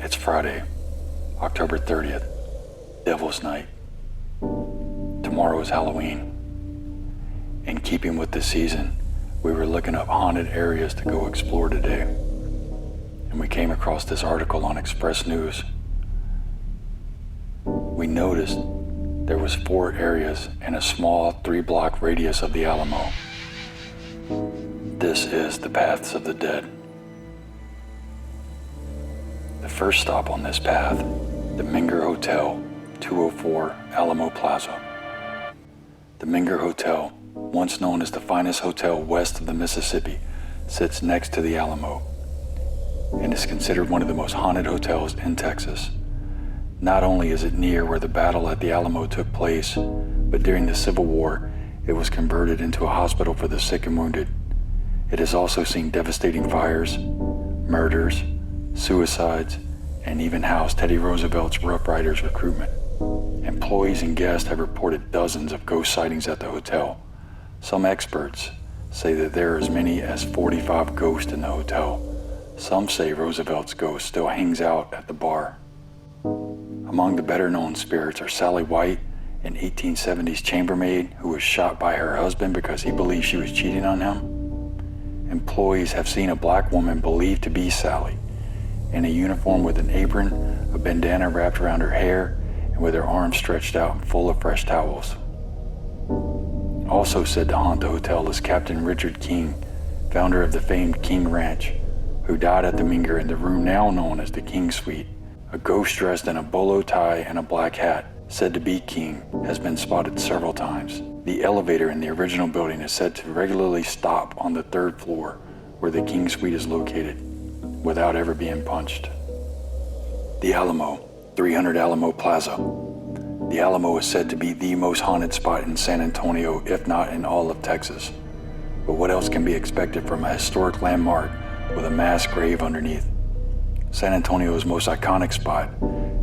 It's Friday, October 30th, Devil's Night. Tomorrow is Halloween. In keeping with the season, we were looking up haunted areas to go explore today, and we came across this article on Express News. We noticed there was 4 areas in a small 3-block radius of the Alamo. This is the Paths of the Dead. The first stop on this path, the Menger Hotel, 204 Alamo Plaza. The Menger Hotel, once known as the finest hotel west of the Mississippi, sits next to the Alamo and is considered one of the most haunted hotels in Texas. Not only is it near where the battle at the Alamo took place, but during the Civil War, it was converted into a hospital for the sick and wounded. It has also seen devastating fires, murders, suicides, and even housed Teddy Roosevelt's Rough Riders recruitment. Employees and guests have reported dozens of ghost sightings at the hotel. Some experts say that there are as many as 45 ghosts in the hotel. Some say Roosevelt's ghost still hangs out at the bar. Among the better-known spirits are Sally White, an 1870s chambermaid who was shot by her husband because he believed she was cheating on him. Employees have seen a black woman believed to be Sally, in a uniform with an apron, a bandana wrapped around her hair, and with her arms stretched out and full of fresh towels. Also said to haunt the hotel is Captain Richard King, founder of the famed King Ranch, who died at the Menger in the room now known as the King Suite. A ghost dressed in a bolo tie and a black hat, said to be King, has been spotted several times. The elevator in the original building is said to regularly stop on the 3rd floor where the King Suite is located, without ever being punched. The Alamo, 300 Alamo Plaza. The Alamo is said to be the most haunted spot in San Antonio, if not in all of Texas. But what else can be expected from a historic landmark with a mass grave underneath? San Antonio's most iconic spot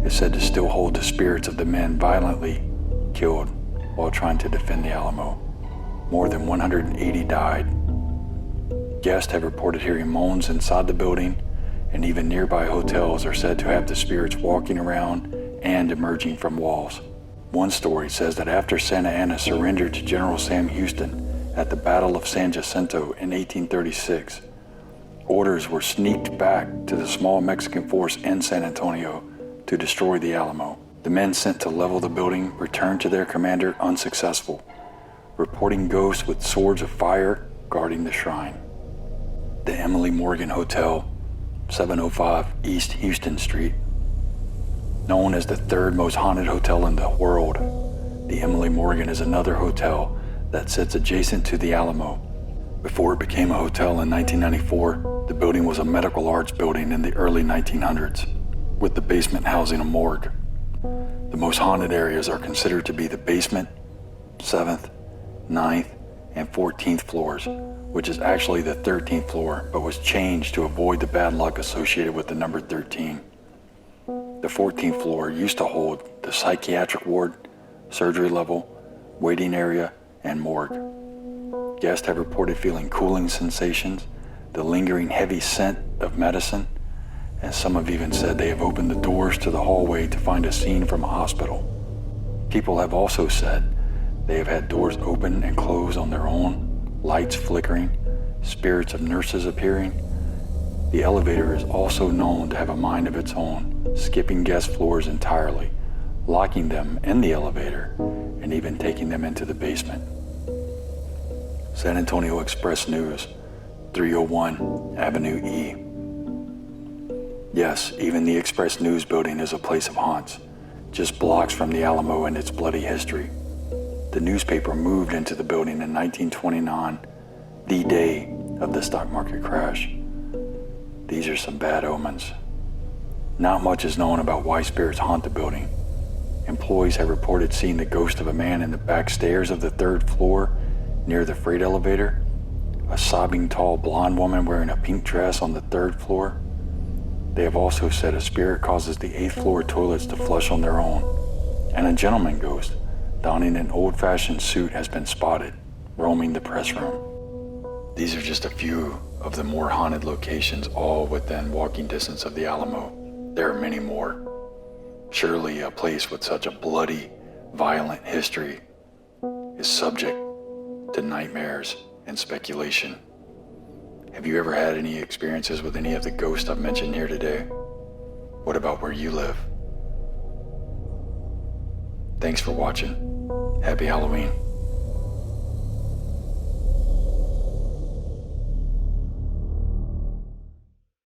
is said to still hold the spirits of the men violently killed while trying to defend the Alamo. More than 180 died. Guests have reported hearing moans inside the building, and even nearby hotels are said to have the spirits walking around and emerging from walls. One story says that after Santa Anna surrendered to General Sam Houston at the Battle of San Jacinto in 1836, orders were sneaked back to the small Mexican force in San Antonio to destroy the Alamo. The men sent to level the building returned to their commander unsuccessful, reporting ghosts with swords of fire guarding the shrine. The Emily Morgan Hotel, 705 East Houston Street. Known as the 3rd most haunted hotel in the world, the Emily Morgan is another hotel that sits adjacent to the Alamo. Before it became a hotel in 1994, the building was a medical arts building in the early 1900s, with the basement housing a morgue. The most haunted areas are considered to be the basement, 7th, 9th, and 14th floors, which is actually the 13th floor, but was changed to avoid the bad luck associated with the number 13. The 14th floor used to hold the psychiatric ward, surgery level, waiting area, and morgue. Guests have reported feeling cooling sensations, the lingering heavy scent of medicine, and some have even said they have opened the doors to the hallway to find a scene from a hospital. People have also said they have had doors open and close on their own, lights flickering, spirits of nurses appearing. The elevator is also known to have a mind of its own, skipping guest floors entirely, locking them in the elevator, and even taking them into the basement. San Antonio Express News, 301 Avenue E. Yes, even the Express News building is a place of haunts, just blocks from the Alamo and its bloody history. The newspaper moved into the building in 1929, the day of the stock market crash. These are some bad omens. Not much is known about why spirits haunt the building. Employees have reported seeing the ghost of a man in the back stairs of the 3rd floor near the freight elevator, a sobbing tall blonde woman wearing a pink dress on the 3rd floor. They have also said a spirit causes the 8th floor toilets to flush on their own, and a gentleman ghost donning an old-fashioned suit has been spotted roaming the press room. These are just a few of the more haunted locations, all within walking distance of the Alamo. there are many more. Surely a place with such a bloody, violent history is subject to nightmares and speculation. Have you ever had any experiences with any of the ghosts I've mentioned here today? What about where you live? Thanks for watching. Happy Halloween.